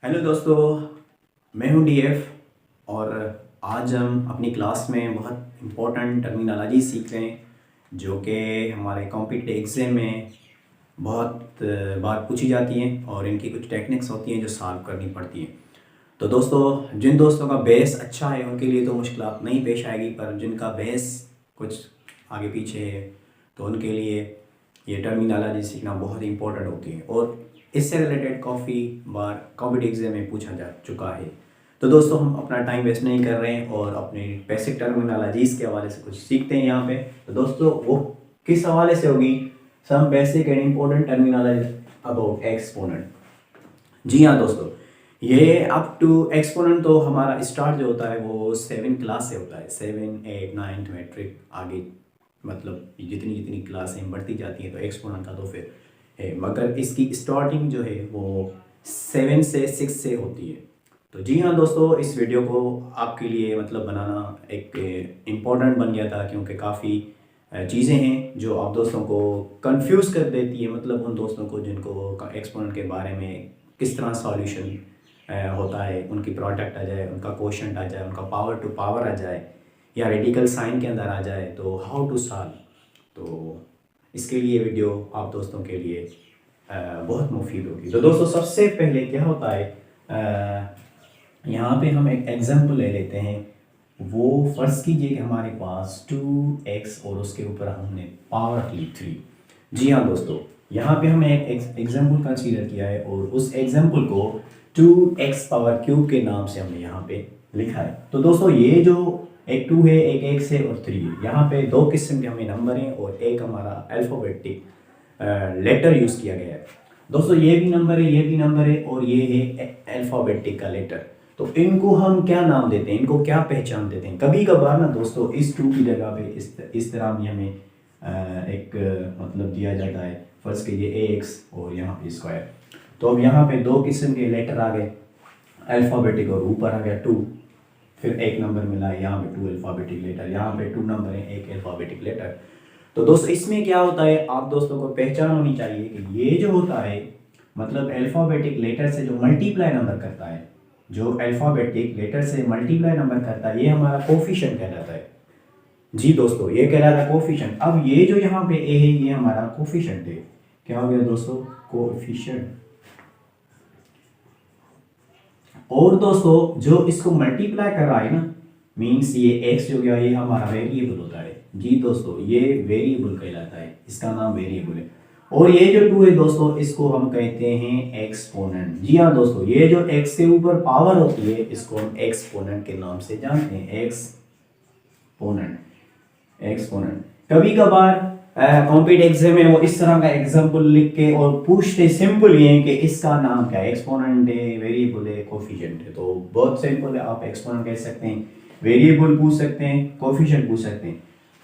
Hello दोस्तों, मैं हूं डीएफ और आज हम अपनी क्लास में बहुत इम्पोर्टेंट टर्मिनोलॉजी सीख रहे हैं जो कि हमारे कॉम्पिटिटिव एग्ज़ाम में बहुत बार पूछी जाती हैं और इनकी कुछ टेक्निक्स होती हैं जो सॉल्व करनी पड़ती हैं। तो दोस्तों, जिन दोस्तों का बेस अच्छा है उनके लिए तो मुश्किल नहीं पेश आएगी, पर जिनका बेस कुछ आगे पीछे है तो उनके लिए ये टर्मिनोलॉजी सीखना बहुत इंपॉर्टेंट होती है और इससे रिलेटेड काफ़ी बार कॉम्पिटिटिव एग्जाम में पूछा जा चुका है। तो दोस्तों, हम अपना टाइम वेस्ट नहीं कर रहे हैं और अपने बेसिक टर्मिनोलॉजीज़ के हवाले से कुछ सीखते हैं यहाँ पे। तो दोस्तों, वो किस हवाले से होगी? Some basic and important terminology about exponent. जी हाँ दोस्तों, ये अप टू एक्सपोनेंट तो हमारा स्टार्ट जो होता है वो 7 क्लास से होता है। 7, 8, 9 मैट्रिक आगे मतलब जितनी जितनी क्लासें बढ़ती जाती हैं तो एक्सपोनेंट का तो फिर है, मगर इसकी स्टार्टिंग जो है वो 7 से 6 से होती है। तो जी हाँ दोस्तों, इस वीडियो को आपके लिए मतलब बनाना एक इम्पोर्टेंट बन गया था क्योंकि काफ़ी चीज़ें हैं जो आप दोस्तों को कंफ्यूज कर देती है, मतलब उन दोस्तों को जिनको एक्सपोनेंट के बारे में किस तरह सॉल्यूशन होता है, उनकी प्रोडक्ट आ जाए, उनका क्वोशंट आ जाए, उनका पावर टू पावर आ जाए या रेडिकल साइन के अंदर आ जाए, तो हाउ टू सॉल्व। तो इसके लिए वीडियो आप दोस्तों के लिए बहुत मुफीद होगी। तो दोस्तों, सबसे पहले क्या होता है, यहाँ पे हम एक एग्जांपल ले लेते हैं। वो फर्ज कीजिए कि हमारे पास 2x और उसके ऊपर हमने पावर रख ली 3। जी हाँ दोस्तों, यहाँ पे हमने एक एग्जांपल कंसीडर किया है और उस एग्जांपल को 2x पावर क्यूब के नाम से हमने यहाँ पे लिखा है। तो दोस्तों, ये जो एक 2 है, एक x है और 3 है। यहाँ पे दो किस्म के हमें नंबर हैं और एक हमारा अल्फ़ाबेटिक लेटर यूज़ किया गया है। दोस्तों, ये भी नंबर है, ये भी नंबर है और ये है अल्फ़ाबेटिक का लेटर। तो इनको हम क्या नाम देते हैं, इनको क्या पहचान देते हैं? कभी कभार ना दोस्तों, इस 2 की जगह पे इस तरह भी हमें एक मतलब दिया जाता है। फर्स्ट कीजिए ax और यहाँ पे स्क्वायर। तो अब यहाँ पे दो किस्म के लेटर आ गए, अल्फ़ाबेटिक और ऊपर आ गया 2, फिर एक नंबर मिला है यहाँ पे 2 अल्फ़ाबेटिक लेटर, यहाँ पे 2 नंबर है, एक अल्फ़ाबेटिक लेटर। तो दोस्तों, इसमें क्या होता है, आप दोस्तों को पहचान होनी चाहिए कि ये जो होता है मतलब अल्फ़ाबेटिक लेटर से जो मल्टीप्लाई नंबर करता है, जो अल्फ़ाबेटिक लेटर से मल्टीप्लाई नंबर करता है, ये हमारा कोफिशिएंट कहलाता है। जी दोस्तों, ये कहलाता है कोफिशिएंट। अब ये जो यहाँ पे ए है, ये हमारा कोफिशिएंट है। क्या हो गया दोस्तों? कोफिशिएंट। और दोस्तों, जो इसको मल्टीप्लाई कर रहा है ना, मीन्स ये एक्स जो गया, ये हमारा वेरिएबल होता है। जी दोस्तों, ये वेरिएबल कहलाता है, इसका नाम वेरिएबल है। और ये जो 2 है दोस्तों, इसको हम कहते हैं एक्सपोनेंट। जी हाँ दोस्तों, ये जो x के ऊपर पावर होती है इसको हम एक्सपोनेंट के नाम से जानते हैं। Exponent, exponent. कभी कभार कॉम्पिटिटिव एग्जाम में वो इस तरह का एग्जांपल लिख के और पूछते सिंपल ये है कि इसका नाम क्या है, एक्सपोनेंट है, वेरिएबल है, कोफिशिएंट है। तो बहुत सिंपल है, आप एक्सपोनेंट कह सकते हैं, वेरिएबल पूछ सकते हैं, कोफिशिएंट पूछ सकते हैं,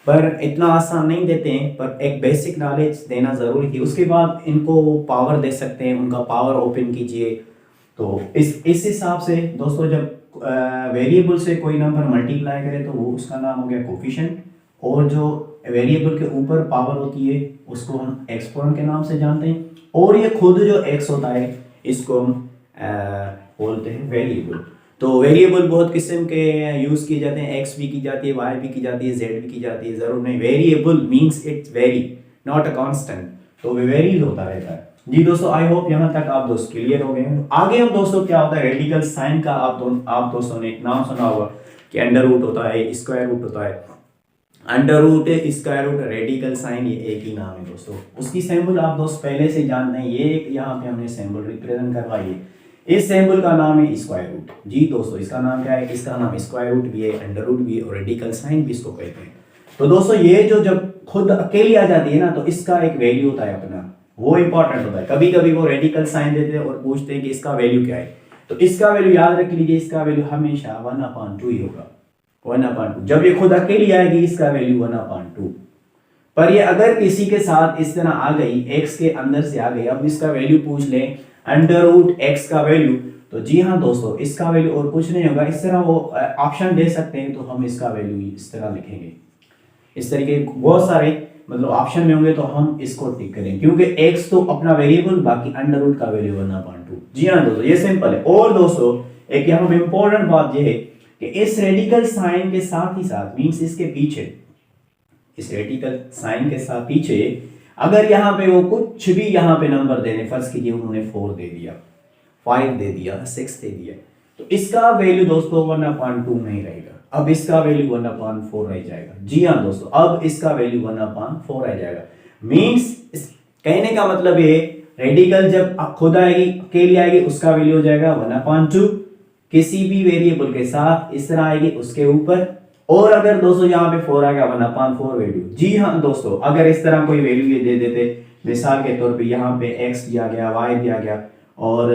पर इतना आसान नहीं देते हैं, पर एक बेसिक नॉलेज देना ज़रूरी थी। उसके बाद इनको पावर दे सकते हैं, उनका पावर ओपन कीजिए। तो इस हिसाब से दोस्तों, जब वेरिएबल से कोई नंबर मल्टीप्लाई करे तो वो उसका नाम हो गया कोफिशिएंट, और जो वेरिएबल के ऊपर पावर होती है उसको हम एक्सपोनेंट के नाम से जानते हैं। और ये खुद जो एक्स होता है इसको हम बोलते हैं वेरिएबल। तो वेरिएबल बहुत किस्म के यूज़ किए जाते हैं, एक्स भी की जाती है, वाई भी की जाती है, जेड भी की जाती है, ज़रूर नहीं। Variable means it's very, not a constant, तो वे वेरीज होता रहता है। जी दोस्तों, आई होप यहाँ तक आप दोस्त क्लियर हो गए हैं। आगे हम दोस्तों क्या होता है, रेडिकल साइन का आप दोस्तों ने एक नाम सुना होगा कि अंडर रूट होता है, स्क्वायर रूट होता है। Under root, square root, radical sign, ये एक ही नाम है दोस्तों। उसकी सैम्पल आप दोस्त पहले से जानते हैं, ये यहाँ पे हमने सैम्पल रिप्रेजेंट करवाई है। इस सैम्पल का नाम है स्क्वायर रूट। जी दोस्तों, इसका नाम क्या है? इसका नाम स्क्वायर रूट भी है, अंडर रूट भी है और रेडिकल साइन भी इसको कहते हैं। तो दोस्तों, ये जो जब खुद अकेली आ जाती है ना, तो इसका एक वैल्यू होता है अपना, वो इंपॉर्टेंट होता है। कभी कभी वो रेडिकल साइन देते हैं और पूछते हैं कि इसका वैल्यू क्या है। तो इसका वैल्यू याद रख लीजिए, इसका वैल्यू हमेशा 1/2 ही होगा। 1/2 जब ये खुद अकेली आएगी इसका वैल्यू 1/2। पर ये अगर किसी के साथ इस तरह आ गई, x के अंदर से आ गई, अब इसका वैल्यू पूछ लें अंडर रूट x का वैल्यू, तो जी हाँ दोस्तों, इसका वैल्यू और कुछ नहीं होगा। इस तरह वो ऑप्शन दे सकते हैं, तो हम इसका वैल्यू इस तरह लिखेंगे। इस तरीके बहुत सारे मतलब ऑप्शन में होंगे तो हम इसको टिक करें, क्योंकि x तो अपना वेरिएबल, बाकी अंडर रूट का वैल्यू 1/2। जी हाँ दोस्तों, ये सिंपल है। और दोस्तों एक यहाँ पे इंपॉर्टेंट बात ये है कि इस रेडिकल साइन के साथ ही साथ मीन्स इसके पीछे, इस रेडिकल साइन के साथ पीछे अगर यहाँ पे वो कुछ भी यहाँ पे नंबर दे दें, फर्ज कीजिए उन्होंने 4 दे दिया, 5 दे दिया, 6 दे दिया, तो इसका वैल्यू दोस्तों 1/2 नहीं रहेगा। अब इसका वैल्यू 1/4 रह जाएगा। जी हाँ दोस्तों, अब इसका वैल्यू 1/4 रह जाएगा। मीन्स कहने का मतलब ये रेडिकल जब खुद आएगी, अकेली आएगी, उसका वैल्यू हो जाएगा 1/2। किसी भी वेरिएबल के साथ इस तरह आएगी उसके ऊपर, और अगर दोस्तों यहाँ पे 4 आ गया 1/4 वैल्यू। जी हाँ दोस्तों, अगर इस तरह कोई वैल्यू ये दे देते, मिसाल के तौर पे यहाँ पे x दिया गया, y दिया गया और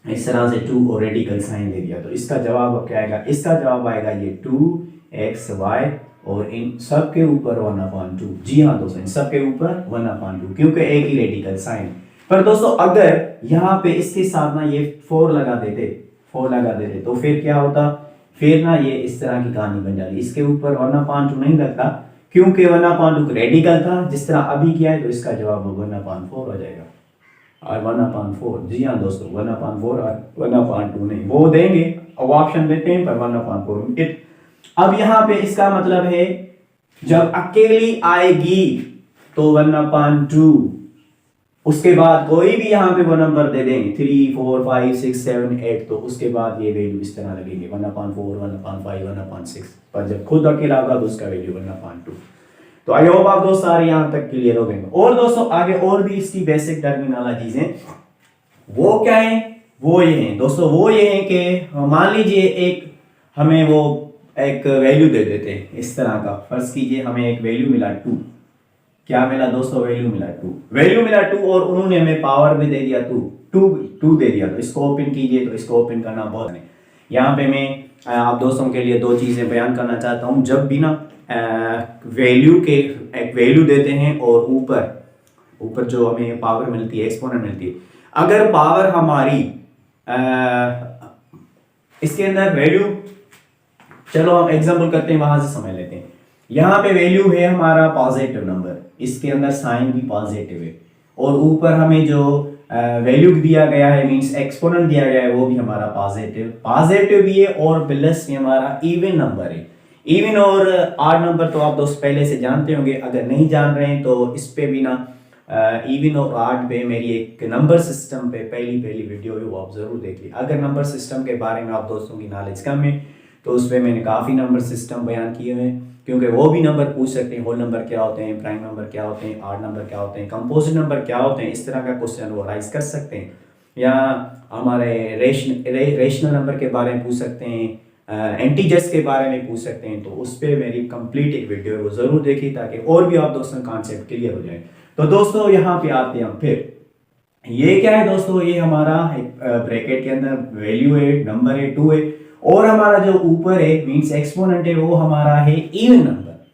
इस तरह से 2 और रेडिकल साइन दे दिया, तो इसका जवाब अब क्या आएगा? इसका जवाब आएगा ये 2xy और इन सब के ऊपर 1/2। जी हाँ दोस्तों, इन सब के ऊपर 1/2 क्योंकि एक ही रेडिकल साइन। पर दोस्तों अगर यहाँ पे इसके साथ ना ये 4 लगा देते तो फिर क्या होता? फिर ना ये इस तरह की कहानी बन जाती। इसके ऊपर 1/2 नहीं लगता क्योंकि 1/2 रेडिकल था, जिस तरह अभी किया है, तो इसका जवाब 1/4 हो जाएगा। और 1/4, जी हाँ दोस्तों, 1/4 और 1/2 नहीं, वो देंगे, अब ऑप्शन देते हैं पर 1/4। अब यहाँ पे इसका मतलब है जब अकेली आएगी तो 1/2, उसके बाद कोई भी यहाँ पे वो नंबर दे देंगे 3 4 5 6 7 8, तो उसके बाद ये वैल्यू इस तरह लगेंगे 1/4 1/5 1/6, पर जब खुद अकेला होगा तो उसका वैल्यू 1/2। तो आई होप आप दोस्त सारे यहाँ तक क्लियर हो गए। और दोस्तों आगे और भी इसकी बेसिक टर्मिनोलॉजीज हैं, वो क्या है? वो ये है दोस्तों, वो ये है कि मान लीजिए एक हमें वो एक वैल्यू दे देते हैं इस तरह का, फर्ज कीजिए हमें एक वैल्यू मिला 2। क्या मिला दोस्तों? वैल्यू मिला 2 और उन्होंने हमें पावर भी दे दिया 2 दे दिया। तो इसको ओपन कीजिए, तो इसको ओपन करना बहुत है। यहाँ पे मैं आप दोस्तों के लिए 2 चीजें बयान करना चाहता हूँ। जब भी ना वैल्यू के एक वैल्यू देते हैं और ऊपर जो हमें पावर मिलती है, एक्सपोनेंट मिलती है, अगर पावर हमारी इसके अंदर वैल्यू, चलो हम एग्जांपल करते हैं, वहां से समझ लेते हैं। यहाँ पे वैल्यू है हमारा पॉजिटिव नंबर, इसके अंदर साइन भी पॉजिटिव है, और ऊपर हमें जो वैल्यू दिया गया है मींस एक्सपोनेंट दिया गया है वो भी हमारा पॉजिटिव भी है, और प्लस भी हमारा इवन नंबर है। इवन और ऑड नंबर तो आप दोस्त पहले से जानते होंगे, अगर नहीं जान रहे हैं तो इस पे भी ना इवन और ऑड पे मेरी एक नंबर सिस्टम पे पहली वीडियो है, वो आप जरूर देखिए। अगर नंबर सिस्टम के बारे में आप दोस्तों की नॉलेज कम है तो उस पर मैंने काफ़ी नंबर सिस्टम बयान किए हुए हैं, क्योंकि वो भी नंबर पूछ सकते हैं, होल नंबर क्या होते हैं, प्राइम नंबर क्या होते हैं, ऑड नंबर क्या होते हैं, कंपोजिट नंबर क्या होते हैं, इस तरह का क्वेश्चन वो राइज कर सकते हैं। या हमारे रेशनल नंबर के बारे में पूछ सकते हैं, एंटीजर्स के बारे में पूछ सकते हैं। तो उस पर मेरी कंप्लीट एक वीडियो है, वो ज़रूर देखिए ताकि और भी आप दोस्तों कॉन्सेप्ट क्लियर हो जाए। तो दोस्तों यहाँ पे आते हैं हम, फिर ये क्या है दोस्तों? ये हमारा ब्रैकेट के अंदर वैल्यू है, नंबर है 2 है, और हमारा जो ऊपर है मींस एक्सपोनेंट है वो हमारा है इवन नंबर।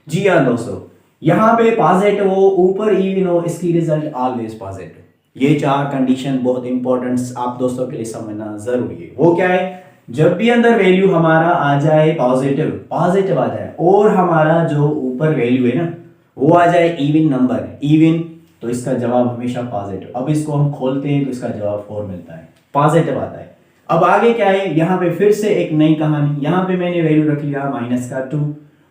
जी हाँ दोस्तों, यहाँ पे पॉजिटिव हो, ऊपर इवन हो, इसकी रिजल्ट ऑलवेज पॉजिटिव। ये 4 कंडीशन बहुत इंपॉर्टेंट आप दोस्तों के लिए समझना जरूरी है। वो क्या है? जब भी अंदर वैल्यू हमारा आ जाए पॉजिटिव आ जाए, और हमारा जो ऊपर वैल्यू है ना वो आ जाए इवन नंबर, इवन, तो इसका जवाब हमेशा पॉजिटिव। अब इसको हम खोलते हैं तो इसका जवाब 4 मिलता है, पॉजिटिव आता है। अब आगे क्या है? यहाँ पे फिर से एक नई कहानी, यहाँ पे मैंने वैल्यू रख लिया -2,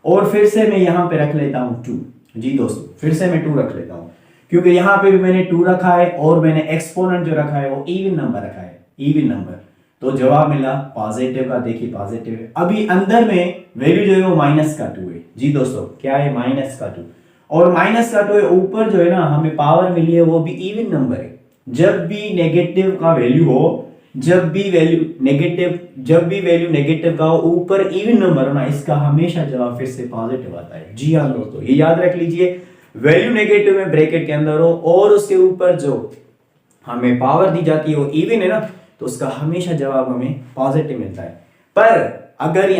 और फिर से मैं यहाँ पे रख लेता हूँ 2। जी दोस्तों, फिर से मैं 2 रख लेता हूँ, क्योंकि यहाँ पे भी मैंने 2 रखा है और मैंने एक्सपोनेंट जो रखा है वो इवन नंबर रखा है, इवन नंबर। तो जवाब मिला पॉजिटिव का, देखिए पॉजिटिव है। अभी अंदर में वैल्यू जो है वो -2 है। जी दोस्तों, क्या है? -2, और -2 है। ऊपर जो है ना हमें पावर मिली है वो भी इवन नंबर है। जब भी नेगेटिव का वैल्यू हो, जब भी वैल्यू नेगेटिव का हो, ऊपर इवन नंबर हो ना, इसका हमेशा जवाब फिर से पॉजिटिव आता है। जी हाँ दोस्तों, ये याद रख लीजिए, वैल्यू नेगेटिव में ब्रैकेट के अंदर हो और उसके ऊपर जो हमें पावर दी जाती है वो इवन है ना, तो उसका हमेशा जवाब हमें पॉजिटिव मिलता है। पर अगर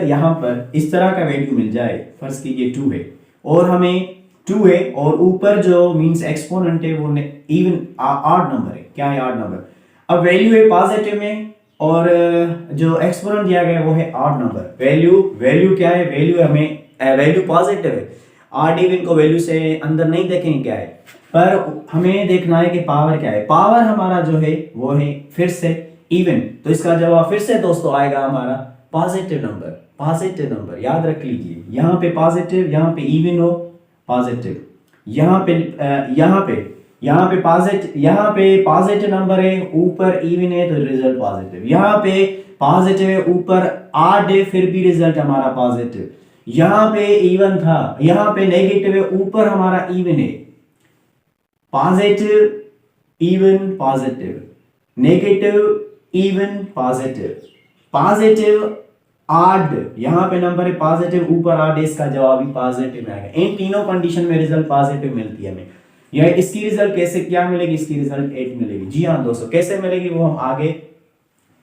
यहाँ पर इस तरह का वैल्यू मिल जाए, फर्ज कीजिए 2 है और हमें 2 है और ऊपर जो मींस एक्सपोनेंट है वो इवन ऑड नंबर है। क्या है? Odd number. अब वैल्यू है पॉजिटिव में और जो एक्सपोनेंट दिया गया है वो है ऑड नंबर। वैल्यू क्या है? वैल्यू पॉजिटिव है। ऑड इवन को वैल्यू से अंदर नहीं देखेंगे क्या है, पर हमें देखना है कि पावर क्या है। पावर हमारा जो है वो है फिर से इवन, तो इसका जवाब फिर से दोस्तों आएगा हमारा पॉजिटिव नंबर। पॉजिटिव नंबर याद रख लीजिए, यहाँ पे पॉजिटिव, यहाँ पे इवन हो पॉजिटिव, यहाँ पे पॉजिटिव नंबर है, ऊपर इवन है तो रिजल्ट पॉजिटिव। यहाँ पे पॉजिटिव है, ऊपर ऑड है, फिर भी रिजल्ट हमारा पॉजिटिव। यहाँ पे इवन था, यहाँ पे नेगेटिव है, ऊपर हमारा इवन है। Positive even positive, negative even positive, positive odd, यहाँ पे नंबर है पॉजिटिव, ऊपर ऑड, इसका जवाब भी पॉजिटिव में आएगा। इन तीनों कंडीशन में रिजल्ट पॉजिटिव मिलती है हमें। यह इसकी रिजल्ट कैसे क्या मिलेगी, इसकी रिजल्ट 8 मिलेगी। जी हाँ दोस्तों, कैसे मिलेगी वो हम आगे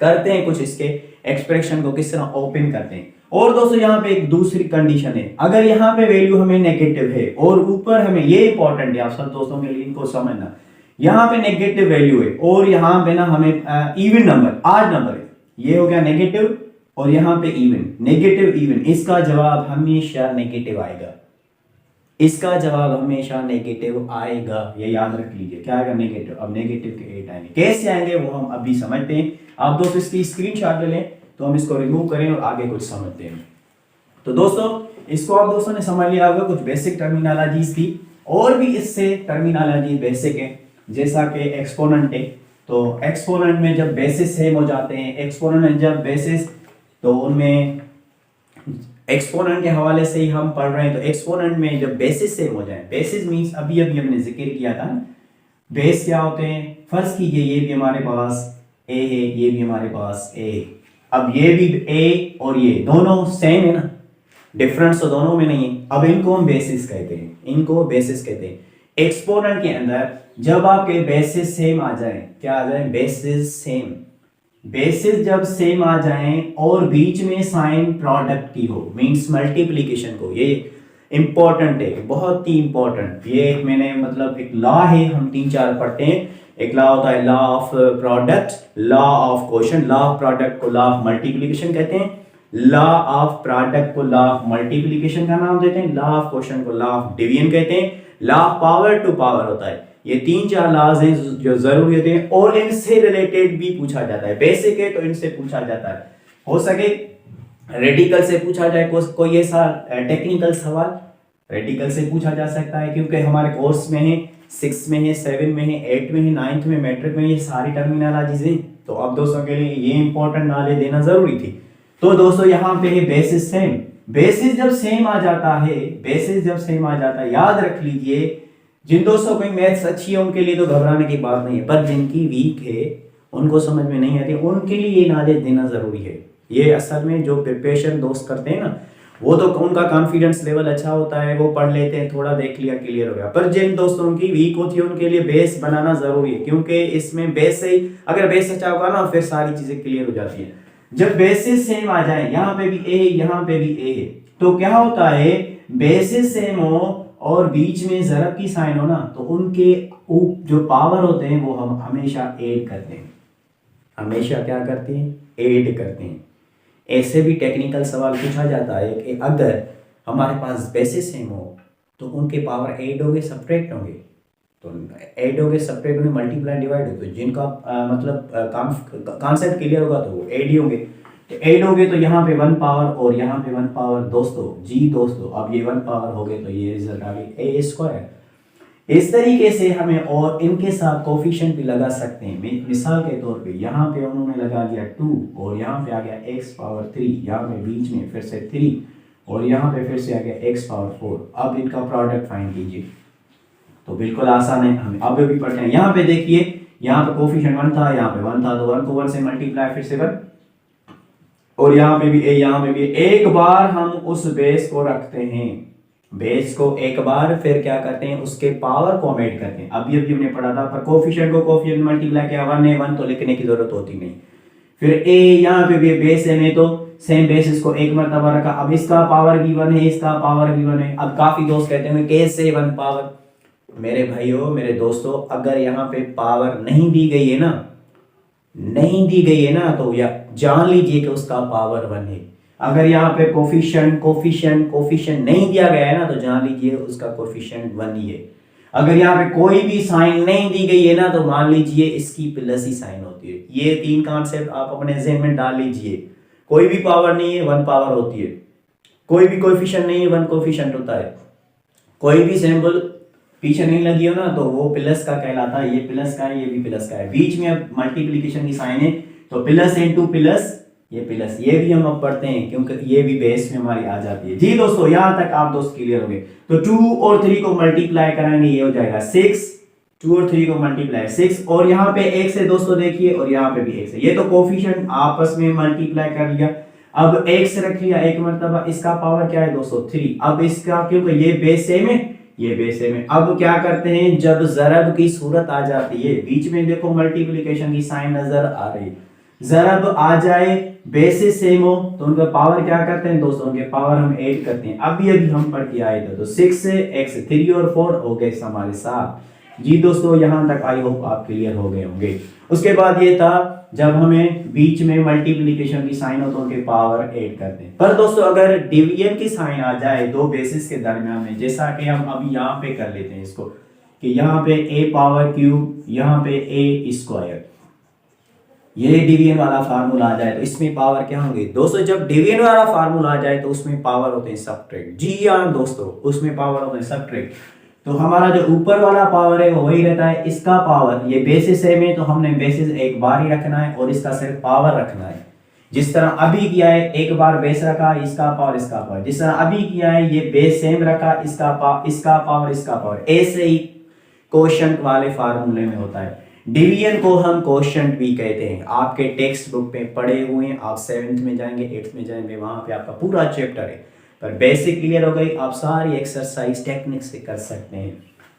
करते हैं, कुछ इसके एक्सप्रेशन को किस तरह ओपन करते हैं। और दोस्तों यहाँ पे एक दूसरी कंडीशन है, अगर यहाँ पे वैल्यू हमें नेगेटिव है और ऊपर हमें, ये इंपॉर्टेंट है आप सब दोस्तों के लिए इनको समझना, यहाँ पे नेगेटिव वैल्यू है और यहाँ पे ना हमें इवन नंबर ऑड नंबर है, ये हो गया नेगेटिव और यहाँ पे इवन, नेगेटिव इवन, इसका जवाब हमेशा नेगेटिव आएगा। इसका जवाब हमेशा नेगेटिव आएगा, ये याद रख लीजिए। क्या आएगा, नेगेटिव। अब नेगेटिव के 8 आएंगे, कैसे आएंगे वो हम अभी समझते हैं। आप दोस्तों इसकी स्क्रीनशॉट ले लें तो हम इसको रिमूव करें और आगे कुछ समझते हैं। तो दोस्तों इसको आप दोस्तों ने समझ लिया होगा, कुछ बेसिक टर्मिनोलॉजीज थी, और भी इससे टर्मिनोलॉजी बेसिक है, जैसा कि एक्सपोनेंट है। तो एक्सपोनेंट में जब बेसिस सेम हो जाते हैं, एक्सपोनेंट में जब बेसिस, तो उनमें एक्सपोनेंट के हवाले से ही हम पढ़ रहे हैं। तो एक्सपोनेंट में जब बेसिस सेम हो जाए, बेसिस मींस अभी हमने जिक्र किया था, बेस क्या होते हैं। फर्ज कीजिए ये भी हमारे पास ए है, ये भी हमारे पास ए है। अब ये भी ए और ये दोनों सेम है ना, डिफरेंस तो दोनों में नहीं है। अब इनको हम बेसिस कहते हैं, इनको बेसिस कहते हैं। एक्सपोनेंट के अंदर जब आपके बेसिस सेम आ जाए, क्या आ जाए, बेसिस सेम, बेसिस जब सेम आ जाए और बीच में साइन प्रोडक्ट की हो, मींस मल्टीप्लिकेशन को, ये इंपॉर्टेंट है, बहुत ही इंपॉर्टेंट। ये मैंने मतलब एक लॉ है, हम 3-4 पढ़ते हैं। एक लॉ होता है law of product, law of quotient, law of product को लॉ ऑफ मल्टीप्लिकेशन कहते हैं, लॉ ऑफ प्रोडक्ट को लॉ ऑफ मल्टीप्लिकेशन का नाम देते हैं, लॉ ऑफ क्वोशंट को लॉ ऑफ डिवीजन कहते हैं, law of power to power होता है। ये 3-4 लॉज हैं जो जरूरी होते हैं और इनसे रिलेटेड भी पूछा जाता है। बेसिक है तो इनसे पूछा जाता है, हो सके रेडिकल से पूछा जाए, कोई ऐसा टेक्निकल सवाल रेडिकल से पूछा जा सकता है, क्योंकि हमारे कोर्स में है, 6 में है, 7 में है, 8 में है, 9th में, मैट्रिक में, ये सारी टर्मिनोलॉजीज हैं। तो अब दोस्तों के लिए ये इंपॉर्टेंट नॉलेज देना जरूरी थी। तो दोस्तों यहाँ पे है बेसिस सेम, बेसिस जब सेम आ जाता है, बेसिस जब सेम आ जाता है, याद रख लीजिए, जिन दोस्तों को मैथ्स अच्छी है उनके लिए तो घबराने की बात नहीं है, पर जिनकी वीक है, उनको समझ में नहीं आती, उनके लिए ये नॉलेज देना जरूरी है। ये असल में जो प्रिपरेशन दोस्त करते हैं ना, वो तो उनका कॉन्फिडेंस लेवल अच्छा होता है, वो पढ़ लेते हैं, थोड़ा देख लिया क्लियर हो गया। पर जिन दोस्तों की वीक होती है उनके लिए बेस बनाना जरूरी है, क्योंकि इसमें बेस से ही, अगर बेस अच्छा होगा ना, फिर सारी चीजें क्लियर हो जाती हैं। जब बेसिस सेम आ जाए, यहाँ पे भी ए, यहाँ पे भी ए है, तो क्या होता है, बेसिस सेम हो और बीच में ज़रब की साइन हो ना, तो उनके जो पावर होते हैं वो हम हमेशा ऐड करते हैं, हमेशा क्या करते हैं, ऐड करते हैं। ऐसे भी टेक्निकल सवाल पूछा जाता है कि अगर हमारे पास बेसिस सेम हो तो उनके पावर ऐड होंगे सब्ट्रैक्ट होंगे, तो ऐड होंगे सब्ट्रैक्ट होंगे, मल्टीप्लाई डिवाइड होंगे, तो जिनका मतलब कॉन्सेप्ट क्लियर होगा तो वो ऐड ही होंगे। तो ऐड होंगे तो यहाँ पे 1 पावर और यहाँ पे 1 पावर, दोस्तों जी दोस्तों, अब ये 1 पावर हो गए तो ये रिजल्ट आ गई ए स्क्वायर। इस तरीके से हमें और इनके साथ कोफिशिएंट भी लगा सकते हैं। मिसाल के तौर पे यहाँ पे उन्होंने लगा दिया 2 और यहाँ पे आ गया x पावर 3, यहाँ पे बीच में फिर से 3 और यहाँ पे फिर से आ गया x पावर 4। अब इनका प्रोडक्ट फाइंड कीजिए, तो बिल्कुल आसान है, हम अब भी पढ़ते हैं। यहाँ पे देखिए, यहाँ पे कोफिशिएंट 1 था, यहाँ पे 1 था, तो 1 को 1 से मल्टीप्लाई, फिर से 1, और यहाँ पे भी a, यहाँ पे भी एक बार हम उस बेस को रखते हैं, बेस को एक बार, फिर क्या करते हैं, उसके पावर को हम ऐड करते हैं। अभी हमने पढ़ा था, पर कोफिशिएंट को कोफिशिएंट मल्टीप्लाई किया, 1 है, 1 तो लिखने की जरूरत होती नहीं। फिर a, यहाँ पे भी बेस है तो सेम बेसिस को एक मरतबा रखा। अब इसका पावर भी 1 है, इसका पावर भी 1 है। अब काफी दोस्त कहते हैं कैसे 1 पावर, मेरे भाइयों मेरे दोस्तों, अगर यहाँ पे पावर नहीं दी गई है ना, नहीं दी गई है ना, तो या जान लीजिए कि उसका पावर 1 है। अगर यहाँ पे कोफिशिएंट नहीं दिया गया है ना, तो जान लीजिए उसका कोफिशिएंट 1 ही है। अगर यहाँ पे कोई भी साइन नहीं दी गई है ना, तो मान लीजिए इसकी प्लस ही साइन होती है। ये 3 कॉन्सेप्ट आप अपने ज़हन में डाल लीजिए। कोई भी पावर नहीं है 1 पावर होती है, कोई भी कोएफिशिएंट नहीं है 1 कोएफिशिएंट होता है, कोई भी सिंबल पीछे नहीं लगी हो ना तो वो प्लस का कहलाता है। ये प्लस का है, ये भी प्लस का है, बीच में अब मल्टीप्लिकेशन की साइन है तो प्लस इनटू प्लस, ये प्लस, ये भी हम अब पढ़ते हैं क्योंकि ये भी बेस में हमारी आ जाती है। जी दोस्तों, यहां तक आप दोस्त क्लियर हो गए। तो 2 और 3 को मल्टीप्लाई कराएंगे, ये हो जाएगा 6। 2 और 3 को मल्टीप्लाई 6, और यहाँ पे एक से दोस्तों देखिए, और यहाँ पे भी एक से, ये तो कोफिशिएंट आपस में मल्टीप्लाई कर लिया। अब एक से रख लिया एक मरतबा, इसका पावर क्या है दोस्तों 3। अब इसका क्योंकि ये बेस सेम है, ये बेस सेम है, अब क्या करते हैं जब ज़रब की सूरत आ जाती है, बीच में देखो मल्टीप्लिकेशन की साइन नजर आ रही है, ज़रब आ जाए बेसिस सेम हो तो उनका पावर क्या करते हैं दोस्तों, उनके पावर हम ऐड करते हैं। अभी हम पढ़ के आए थे, तो 6 से x 3 और 4 हो गए हमारे साथ। जी दोस्तों, यहां तक आई होप आप क्लियर हो गए होंगे। उसके बाद ये था जब हमें बीच में मल्टीप्लिकेशन की साइन हो तो उनके पावर ऐड करते हैं। पर दोस्तों अगर डिवीजन की साइन आ जाए दो बेसिस के दरमियान में, जैसा कि हम अभी यहाँ पे कर लेते हैं इसको, कि यहाँ पे a पावर क्यूब, यहाँ पे a स्क्वायर, ये डिवीजन वाला फार्मूला आ जाए तो इसमें पावर क्या होंगे दोस्तों। जब डिवीजन वाला फार्मूला आ जाए तो उसमें पावर होते हैं सब्ट्रैक्ट। जी हाँ दोस्तों, उसमें पावर होते हैं सब्ट्रैक्ट। तो हमारा जो ऊपर वाला पावर है वो वही रहता है, इसका पावर, ये बेसिस है में तो हमने बेसिस एक बार ही रखना है और इसका सिर्फ पावर रखना है। जिस तरह अभी किया है, एक बार बेस रखा, इसका पावर इसका पावर, जिस तरह अभी किया है ये बेस सेम रखा, इसका पावर इसका पावर, ऐसे ही कोशंट वाले फार्मूले में होता है। डिवीजन को हम कोशंट भी कहते हैं, आपके टेक्स्ट बुक में पढ़े हुए हैं, आप 7th में जाएंगे 8th में जाएंगे, वहां पे आपका पूरा चैप्टर है। पर बेसिक क्लियर हो गई, आप सारी एक्सरसाइज टेक्निक से कर सकते हैं।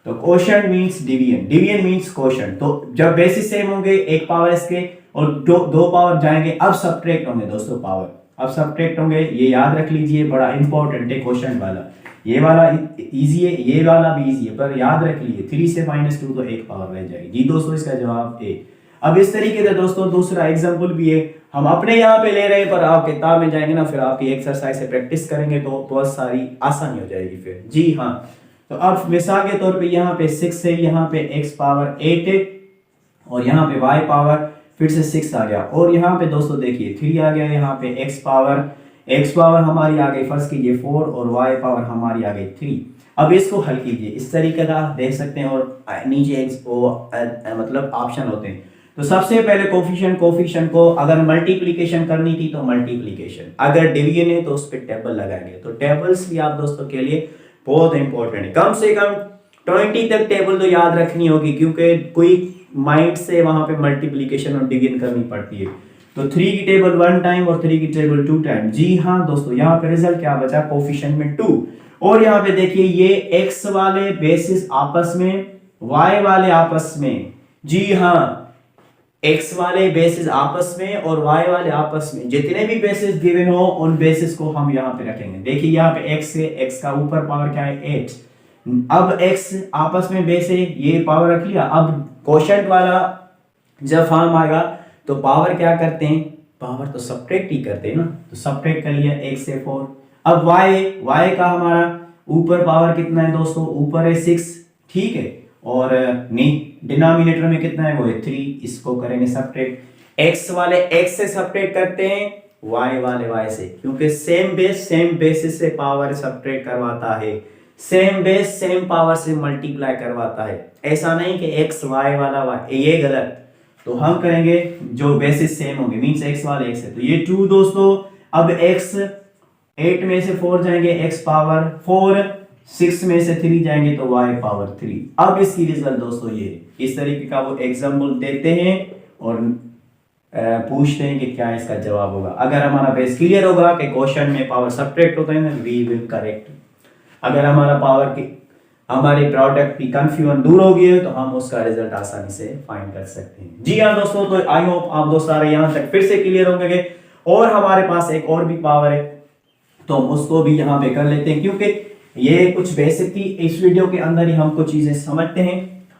तो quotient means division, division means quotient. तो जब बेसिस सेम होंगे, एक पावर इसके और दो पावर जाएंगे, अब सब्ट्रैक्ट होंगे दोस्तों पावर, अब सब्ट्रैक्ट होंगे, ये याद रख लीजिए, बड़ा इंपॉर्टेंट है कोशंट वाला। ये वाला इजी है, ये वाला भी इजी है, पर याद रख लीजिए 3 से -2 तो एक पावर रह जाएगी। जी दोस्तों, इसका जवाब ए। अब इस तरीके से दोस्तों दूसरा एग्जांपल भी है, हम अपने यहाँ पे ले रहे हैं, पर आप किताब में जाएंगे ना, फिर आपकी एक्सरसाइज से प्रैक्टिस करेंगे तो बहुत सारी आसानी हो जाएगी फिर। जी हाँ, तो अब मिसाल के तौर पे यहाँ पे 6 है, यहाँ पे x पावर 8 है, और यहाँ पे y पावर फिर से 6 आ गया, और यहाँ पे दोस्तों देखिए 3 आ गया, यहाँ पे x पावर हमारी आ गई, फर्स्ट कीजिए 4, और y पावर हमारी आ गई 3। अब इसको हल कीजिए, इस तरीके का देख सकते हैं, और नीचे मतलब ऑप्शन होते हैं। तो सबसे पहले कोफिशिएंट को अगर मल्टीप्लिकेशन करनी थी तो मल्टीप्लिकेशन, अगर डिवीजन है तो उस पर टेबल लगाएंगे। तो टेबल्स भी आप दोस्तों के लिए बहुत इंपॉर्टेंट है, कम से कम 20 तक टेबल तो याद रखनी होगी, क्योंकि कोई माइंड से वहां पे मल्टीप्लिकेशन और डिवीजन करनी पड़ती है। तो 3 की टेबल 1 टाइम और 3 की टेबल 2 टाइम। जी हाँ दोस्तों, यहाँ पे रिजल्ट क्या बचा, कोफिशिएंट में 2, और यहाँ पे देखिए ये x वाले बेसिस आपस में, y वाले आपस में। जी हाँ, x वाले बेसिस आपस में और y वाले आपस में, जितने भी बेसिस गिवन हो उन बेसिस को हम यहाँ पे रखेंगे। देखिए यहाँ पे x है, x का ऊपर पावर क्या है 8, अब x आपस में बेस है, ये पावर रख लिया। अब कोशंट वाला जब फॉर्म आएगा तो पावर क्या करते हैं, पावर तो सब्ट्रैक्ट ही करते हैं ना, तो सब्ट्रैक्ट कर लिया 1 से 4। अब y का हमारा ऊपर पावर कितना है दोस्तों, ऊपर है 6, ठीक है, और नहीं डिनोमिनेटर में कितना है वो है 3, इसको करेंगे सब्ट्रैक्ट। x वाले x से सब्ट्रैक्ट करते हैं, y वाले y से, क्योंकि सेम बेस सेम बेसिस से पावर सब्ट्रैक्ट करवाता है, सेम बेस सेम पावर से मल्टीप्लाई करवाता है। ऐसा नहीं कि x y वाला y, ये गलत। तो हम करेंगे जो बेसिस सेम होंगे, मींस x वाले x है, तो ये 2 दोस्तों। अब x 8 में से 4 जाएंगे, x पावर 4, 6 में से 3 जाएंगे तो y पावर 3। अब इसकी रिजल्ट दोस्तों ये इस तरीके का वो एग्जाम्पल देते हैं और पूछते हैं कि क्या इसका जवाब होगा। अगर हमारा बेस क्लियर होगा कि क्वेश्चन में पावर सब्ट्रैक्ट होता है ना, वी विल करेक्ट। अगर हमारा पावर की हमारे प्रोडक्ट की कंफ्यूजन दूर हो गई है तो हम उसका रिजल्ट आसानी से फाइंड कर सकते हैं। जी हाँ दोस्तों, तो आई होप आप दोस्त सारे यहाँ तक फिर से क्लियर होंगे। और हमारे पास एक और भी पावर है तो हम उसको भी यहाँ पे कर लेते हैं, क्योंकि ये कुछ बेसिक थी, इस वीडियो के अंदर ही हम कुछ चीजें समझते हैं।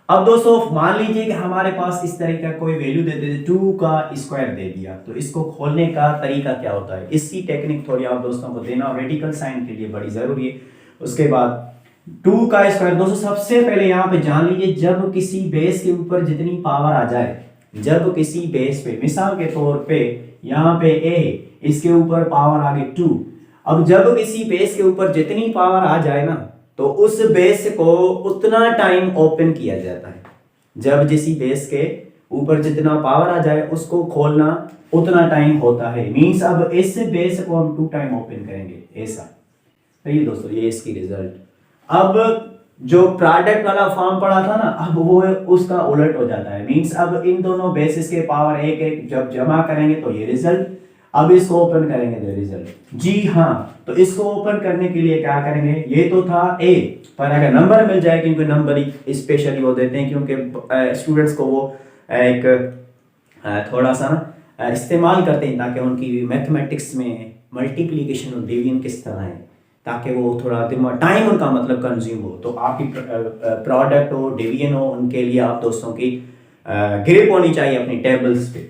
अब दोस्तों मान लीजिए कि हमारे पास इस तरह का कोई वैल्यू दे देते, 2 का स्क्वायर दे दिया, तो इसको खोलने का तरीका क्या होता है, इसकी टेक्निक थोड़ी आप दोस्तों को देना रेडिकल साइन के लिए बड़ी जरूरी है। उसके बाद 2 का स्क्वायर। दोस्तों सबसे पहले यहाँ पे जान लीजिए, जब किसी बेस के ऊपर जितनी पावर आ जाए, जब किसी बेस पे, मिसाल के तौर पे यहाँ पे a है, इसके ऊपर पावर आ गई 2। अब जब किसी बेस के ऊपर जितनी पावर आ जाए ना, तो उस बेस को उतना टाइम ओपन किया जाता है। जब किसी बेस के ऊपर जितना पावर आ जाए उसको खोलना उतना टाइम होता है। मींस अब इस बेस को हम 2 टाइम ओपन करेंगे, ऐसा। तो ये दोस्तों ये इसकी रिजल्ट। अब जो प्रोडक्ट वाला फॉर्म पढ़ा था ना, अब वो उसका उलट हो जाता है। मींस अब इन दोनों बेसिस के पावर एक एक जब जमा करेंगे तो ये रिजल्ट, अब इसको ओपन करेंगे तो रिजल्ट। जी हाँ, तो इसको ओपन करने के लिए क्या करेंगे, ये तो था ए, पर अगर नंबर मिल जाए, क्योंकि नंबर ही स्पेशली वो देते हैं, क्योंकि स्टूडेंट्स को वो एक थोड़ा सा ना इस्तेमाल करते हैं ताकि उनकी मैथमेटिक्स में मल्टीप्लिकेशन और डिवीजन किस तरह है, ताकि वो थोड़ा दिमाग टाइम उनका मतलब कंज्यूम हो। तो आपकी प्रोडक्ट हो डिवीजन हो, उनके लिए आप दोस्तों की ग्रिप होनी चाहिए अपनी टेबल्स पे।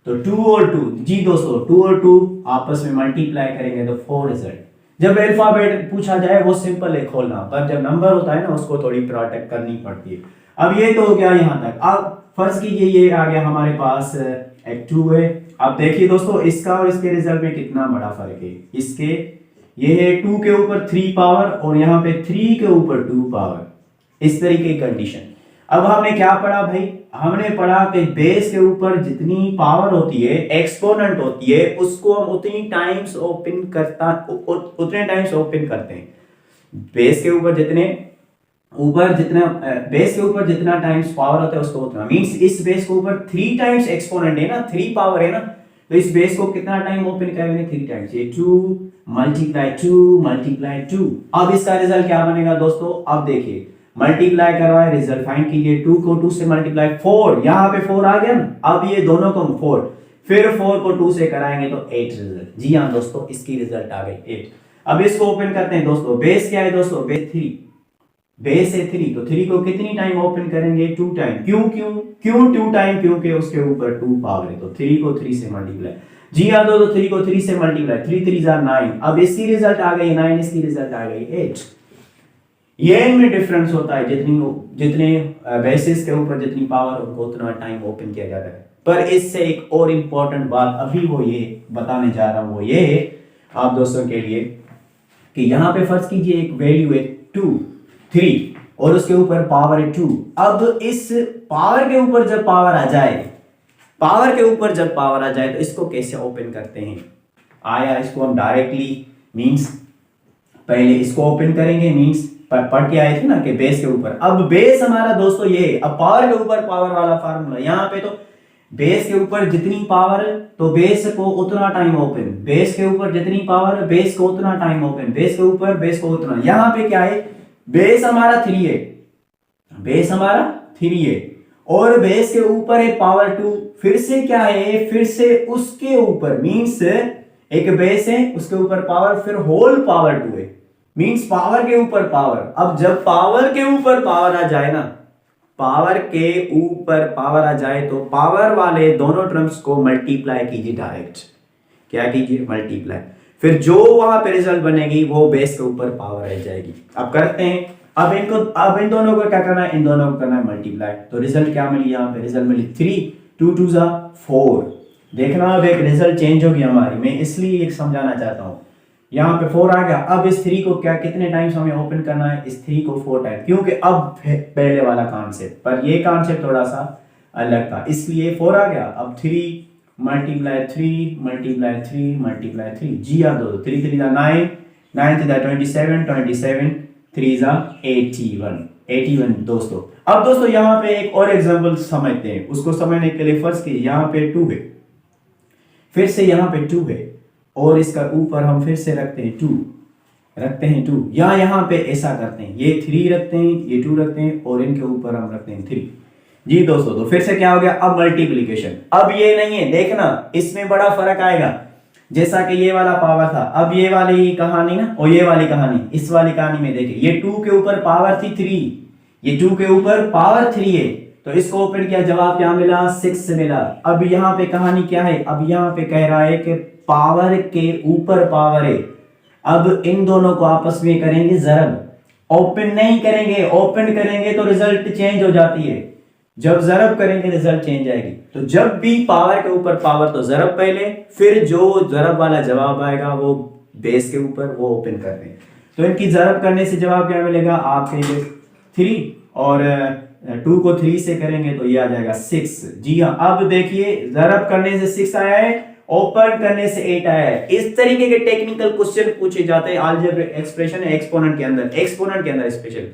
तो 2 और 2, जी दोस्तों 2 और 2 आपस में मल्टीप्लाई करेंगे तो 4 रिजल्ट। जब अल्फाबेट पूछा जाए वो सिंपल है खोलना, पर जब नंबर होता है ना उसको थोड़ी प्रोटेक्ट करनी पड़ती है। अब ये तो हो गया यहाँ तक। अब फर्ज कीजिए ये आ गया हमारे पास एक 2 है। अब देखिए दोस्तों इसका और इसके रिजल्ट में कितना बड़ा फर्क है। इसके ये है 2 के ऊपर 3 पावर और यहाँ पे 3 के ऊपर 2 पावर, इस तरीके की कंडीशन। अब हमने क्या पढ़ा भाई, हमने पढ़ा कि बेस के ऊपर जितनी पावर होती है, एक्सपोनेंट होती है, उसको हम उतने टाइम्स ओपन करते हैं। बेस के ऊपर जितना टाइम्स पावर होता है उसको उतना, मींस इस बेस के ऊपर 3 टाइम्स एक्सपोनेंट है ना, 3 पावर है ना, तो इस बेस को कितना टाइम ओपन करेंगे, 3 टाइम्स। ये 2 मल्टीप्लाई 2 मल्टीप्लाई 2। अब इसका रिजल्ट क्या बनेगा दोस्तों, अब देखिए मल्टीप्लाई करवाए, रिजल्ट फाइंड कीजिए। 2 को 2 से मल्टीप्लाई 4, यहाँ पे 4 आ गया ना, अब ये दोनों को 4, फिर 4 को 2 से कराएंगे तो 8 रिजल्ट। जी हाँ दोस्तों इसकी रिजल्ट आ गई 8। अब इसको ओपन करते हैं दोस्तों। बेस क्या है दोस्तों, बेस 3, बेस है 3, तो 3 को कितनी टाइम ओपन करेंगे, 2 टाइम। क्यों 2 टाइम, क्योंकि उसके ऊपर 2 पावर है, तो 3 को 3 से मल्टीप्लाई। जी हाँ दोस्तों 3 को 3 से मल्टीप्लाई, 3 3 जा 9। अब इसकी रिजल्ट आ गई 9, इसकी रिजल्ट आ गई 8। ये इनमें डिफरेंस होता है, जितने बेसिस के ऊपर जितनी पावर उनको उतना टाइम ओपन किया जाता है। पर इससे एक और इम्पोर्टेंट बात अभी वो ये बताने जा रहा हूं, वो ये है आप दोस्तों के लिए कि यहाँ पे फर्ज कीजिए एक वैल्यू है 2 3 और उसके ऊपर पावर है 2। अब इस पावर के ऊपर जब पावर आ जाए, तो इसको कैसे ओपन करते हैं, आया इसको हम डायरेक्टली मींस पहले इसको ओपन करेंगे, मींस पढ़ के आए थे ना कि बेस के ऊपर। अब बेस हमारा दोस्तों ये, अब पावर के ऊपर पावर वाला फार्मूला, यहाँ पे तो बेस के ऊपर जितनी पावर तो बेस को उतना टाइम ओपन, बेस के ऊपर जितनी पावर बेस को उतना टाइम ओपन, बेस के ऊपर बेस को उतना। यहाँ पे क्या है, बेस हमारा 3 है, और बेस के ऊपर है पावर 2, फिर से क्या है, फिर से उसके ऊपर, मींस एक बेस है उसके ऊपर पावर, फिर होल पावर 2 है, मींस पावर के ऊपर पावर। अब जब पावर के ऊपर पावर आ जाए ना, पावर के ऊपर पावर आ जाए तो पावर वाले दोनों टर्म्स को मल्टीप्लाई कीजिए डायरेक्ट। क्या कीजिए, मल्टीप्लाई, फिर जो वहां पे रिजल्ट बनेगी वो बेस के ऊपर पावर रह जाएगी। अब करते हैं, अब इन दोनों को क्या करना है, इन दोनों को करना है मल्टीप्लाई। तो रिजल्ट क्या मिली, यहाँ पे रिजल्ट मिली 3, 2 2 जा 4। देखना अब एक रिजल्ट चेंज होगी हमारी, मैं इसलिए एक समझाना चाहता हूँ। यहाँ पे 4 आ गया, अब इस 3 को क्या कितने टाइम्स हमें ओपन करना है, इस 3 को 4 टाइम, क्योंकि अब पहले वाला कॉन्सेप्ट, पर ये कॉन्सेप्ट थोड़ा सा अलग था, इसलिए 4 आ गया। अब 3 मल्टीप्लाई 3 मल्टीप्लाई 3 मल्टीप्लाई 3, जी हाँ दो 3 3 जा 9, 9 3 जा 27, 27 3 जा 81 दोस्तों। अब दोस्तों यहाँ पे एक और एग्जांपल समझते हैं, उसको समझने के लिए फर्स्ट की यहाँ पे 2 है, फिर से यहाँ पे 2 है, और इसका ऊपर हम फिर से रखते हैं 2, या यहाँ पे ऐसा करते हैं, ये 3 रखते हैं, ये 2 रखते हैं, और इनके ऊपर हम रखते हैं 3। जी दोस्तों, तो फिर से क्या हो गया, अब मल्टीप्लिकेशन। अब ये नहीं है, देखना इसमें बड़ा फर्क आएगा, जैसा कि ये वाला पावर था, अब ये वाली कहानी ना और ये वाली कहानी, इस वाली कहानी में देखिए ये 2 के ऊपर पावर थी 3, ये 2 के ऊपर पावर 3 है, तो इसको ओपन किया, जवाब क्या मिला, 6 मिला। अब यहाँ पे कहानी क्या है, अब यहाँ पे कह रहा है कि पावर के ऊपर पावर है। अब इन दोनों को आपस में करेंगे जरब, ओपन नहीं करेंगे, ओपन करेंगे तो रिजल्ट चेंज हो जाती है। जब ज़रब करेंगे रिजल्ट चेंज आएगी। तो जब भी पावर के ऊपर पावर तो ज़रब पहले, फिर जो ज़रब वाला जवाब आएगा वो बेस के ऊपर, वो ओपन कर दें। तो इनकी ज़रब करने से जवाब क्या मिलेगा आपके लिए 3, और 2 को 3 से करेंगे तो ये आ जाएगा 6। जी हाँ, अब देखिए ज़रब करने से 6 आया है, ओपन करने से 8 आया है। इस तरीके के टेक्निकल क्वेश्चन पूछे जाते हैं अलजेब्रिक एक्सप्रेशन है एक्सपोनेंट के अंदर स्पेशल।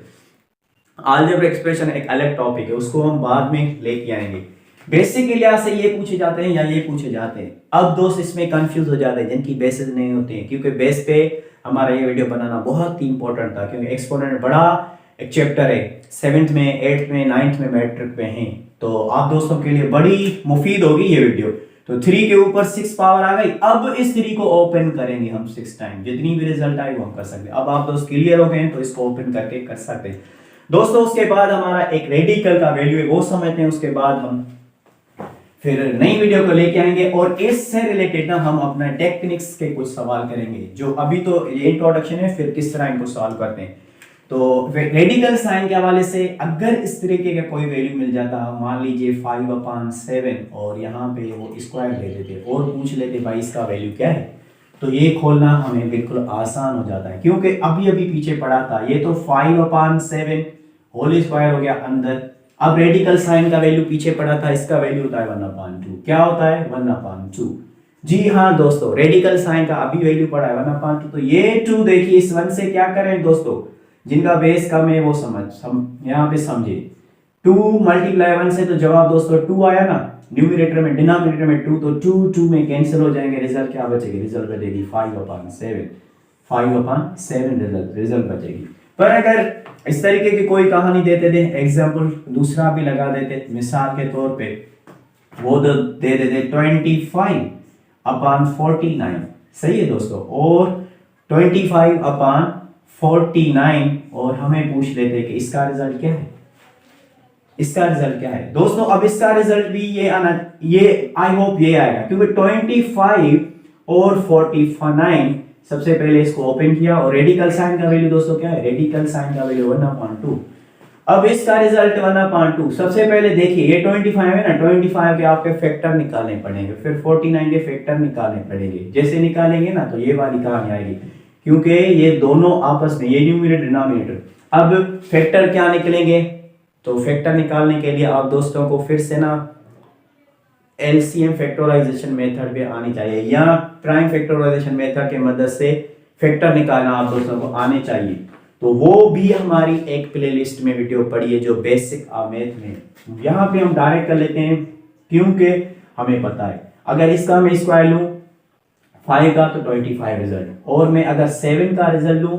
अलजेब्रिक एक्सप्रेशन एक अलग टॉपिक है, उसको हम बाद में लेके आएंगे। बेसिक एरिया से ये पूछे जाते हैं या ये पूछे जाते हैं। अब दोस्त इसमें कंफ्यूज हो जाते हैं जिनकी बेसिस नहीं होती हैं, क्योंकि बेस पे हमारा ये वीडियो बनाना बहुत ही इंपॉर्टेंट था, क्योंकि एक्सपोनेंट बड़ा एक चैप्टर है, 7th में 8th में 9th में मैट्रिक में है। तो आप दोस्तों के लिए बड़ी मुफीद होगी ये वीडियो। तो 3 के ऊपर 6 पावर आ गई। अब इस 3 को ओपन करेंगे हम 6 टाइम, जितनी भी रिजल्ट आई वो हम कर सकते हैं। अब आप दोस्त क्लियर हो गए हैं तो इसको ओपन करके कर सकते हैं दोस्तों। उसके बाद हमारा एक रेडिकल का वैल्यू है वो समझते हैं, उसके बाद हम फिर नई वीडियो को लेके आएंगे और इससे रिलेटेड ना हम अपना टेक्निक्स के कुछ सवाल करेंगे, जो अभी तो ये इंट्रोडक्शन है, फिर किस तरह इनको सॉल्व करते हैं। तो रेडिकल साइन के हवाले से अगर इस तरीके का कोई वैल्यू मिल जाता, मान लीजिए 5/7 और यहाँ पे वो स्क्वायर ले लेते और पूछ लेते भाई इसका वैल्यू क्या है, तो ये खोलना हमें बिल्कुल आसान हो जाता है, क्योंकि अभी अभी पीछे पढ़ा था। ये तो 5/7 होल स्क्वायर हो गया अंदर। अब रेडिकल साइन का वैल्यू पीछे पढ़ा था, इसका वैल्यू होता है 1/2। क्या होता है 1/2? जी हाँ दोस्तों, रेडिकल साइन का अभी वैल्यू पढ़ा है 1/2। तो ये 2 देखिए, इस 1 से क्या करें दोस्तों, जिनका बेस कम है वो यहाँ पे समझे। 2 × 1 से तो जवाब दोस्तों 2 आया ना, न्यूमरेटर में डिनोमिनेटर में 2, तो 2 में कैंसिल हो जाएंगे। रिजल्ट क्या बचेगी? रिजल्ट बचेगी 5/7। 5/7 रिजल्ट बचेगी। पर अगर इस तरीके की कोई कहानी देते थे, एग्जाम्पल दूसरा भी लगा देते, मिसाल के तौर पे वो दे देते 25/49, सही है दोस्तों, और 25/49, और हमें पूछ लेते कि इसका रिजल्ट क्या है, इसका रिजल्ट क्या है दोस्तों। अब इसका रिजल्ट भी ये आना, ये आई होप ये आएगा, क्योंकि 25 और 49 सबसे पहले इसको ओपन किया, और रेडिकल साइन का वैल्यू दोस्तों क्या है? रेडिकल साइन का वैल्यू 1/2। अब इसका रिजल्ट 1/2। सबसे पहले देखिए ये 25 है ना, 25 के आपके फैक्टर निकालने पड़ेंगे, फिर 49 के फैक्टर निकालने पड़ेंगे। जैसे निकालेंगे ना तो ये वाली कहानी आएगी, क्योंकि ये दोनों आपस में, ये न्यूमरेटर डिनोमिनेटर। अब फैक्टर क्या निकलेंगे? तो फैक्टर निकालने के लिए आप दोस्तों को फिर से ना एलसीएम फैक्टराइजेशन मेथड पे आनी चाहिए, या प्राइम फैक्टराइजेशन मेथड के मदद से फैक्टर निकालना आप दोस्तों को आने चाहिए। तो वो भी हमारी एक प्लेलिस्ट में वीडियो पड़ी है, जो बेसिक मैथ में। यहाँ पे हम डायरेक्ट कर लेते हैं, क्योंकि हमें पता है अगर इसका मैं स्क्वायर लूँ 5 का तो 25 रिजल्ट, और मैं अगर 7 का रिजल्ट लूँ,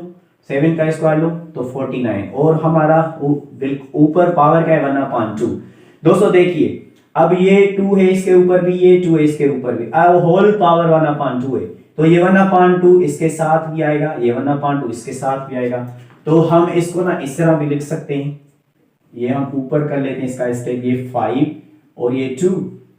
7 का स्क्वायर लूँ तो 49, और हमारा ऊपर पावर क्या है 1/2। दोस्तों देखिए, अब ये 2 है इसके ऊपर भी, ये 2 है इसके ऊपर भी, अब होल पावर 1/2 है, तो ये 1/2 इसके साथ भी आएगा, ये 1/2 इसके साथ भी आएगा। तो हम इसको ना इस तरह भी लिख सकते हैं, ये हम ऊपर कर लेते हैं इसका स्टेप, ये 5 और ये 2,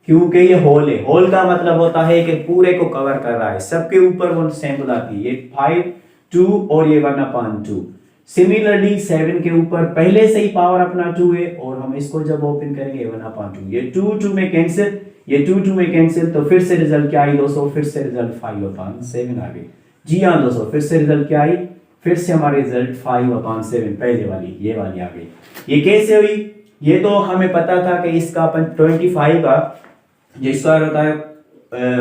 क्योंकि ये होल है। होल का मतलब होता है कि पूरे को कवर कर रहा है, सबके ऊपर वो सैंपल आती है। ये 5, 2 और ये 1/2। सिमिलरली 7 के ऊपर पहले से ही पावर अपना 2 है, और हम इसको जब ओपन करेंगे 1/2, ये 2 में कैंसिल, ये 2 में कैंसिल, तो फिर से रिजल्ट क्या आई दोस्तों? फिर से रिजल्ट 5/7 आ गई। जी हाँ दोस्तों, फिर से रिजल्ट क्या आई? फिर से हमारे रिजल्ट 5/7 पहले वाली, ये वाली आ गई। ये कैसे हुई? ये तो हमें पता था कि इसका अपन 25 का जो स्क्वायर होता है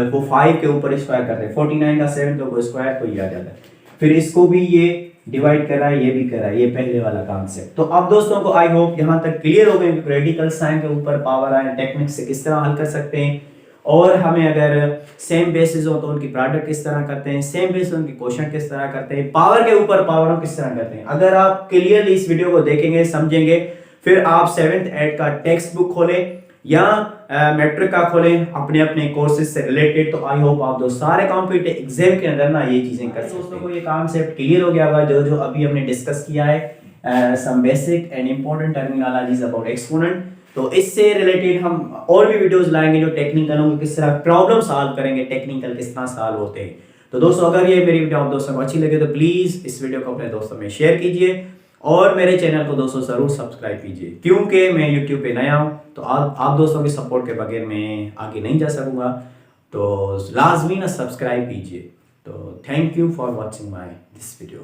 वो 5 के ऊपर स्क्वायर करते हैं, 49 का 7 का स्क्वायर, तो ये आ जाता है। फिर इसको भी ये डिवाइड करा है, ये भी करा है, ये पहले वाला कॉन्सेप्ट। तो अब दोस्तों को आई होप यहाँ तक क्लियर हो गए कि रेडिकल साइन के ऊपर पावर आए टेक्निक से किस तरह हल कर सकते हैं, और हमें अगर सेम बेसिस हो तो उनकी प्रोडक्ट किस तरह करते हैं, सेम बेसिस उनकी क्वेश्चन किस तरह करते हैं, पावर के ऊपर पावर हम किस तरह करते हैं। अगर आप क्लियरली इस वीडियो को देखेंगे, समझेंगे, फिर आप 7th 8th का टेक्स्ट बुक खोलें या मैट्रिक का खोलें अपने अपने कोर्सेज से रिलेटेड, तो आई होप आप दोस्त सारे कॉम्पिटिटिव एग्जाम के अंदर ना ये चीजें कर सकते हैं। दोस्तों को ये कॉन्सेप्ट क्लियर हो गया होगा जो अभी हमने डिस्कस किया है, some basic and important terminologies about exponent. तो इससे रिलेटेड हम और भी वीडियोस लाएंगे जो टेक्निकल होंगे, किस तरह प्रॉब्लम सॉल्व करेंगे, टेक्निकल किस तरह सॉल्व होते हैं। तो दोस्तों अगर ये मेरी वीडियो आप दोस्तों को अच्छी लगे तो प्लीज इस वीडियो को अपने दोस्तों में शेयर कीजिए, और मेरे चैनल को दोस्तों ज़रूर सब्सक्राइब कीजिए, क्योंकि मैं यूट्यूब पे नया हूँ, तो आप दोस्तों के सपोर्ट के बगैर मैं आगे नहीं जा सकूँगा। तो लाजमी ना सब्सक्राइब कीजिए। तो thank you for watching my this video.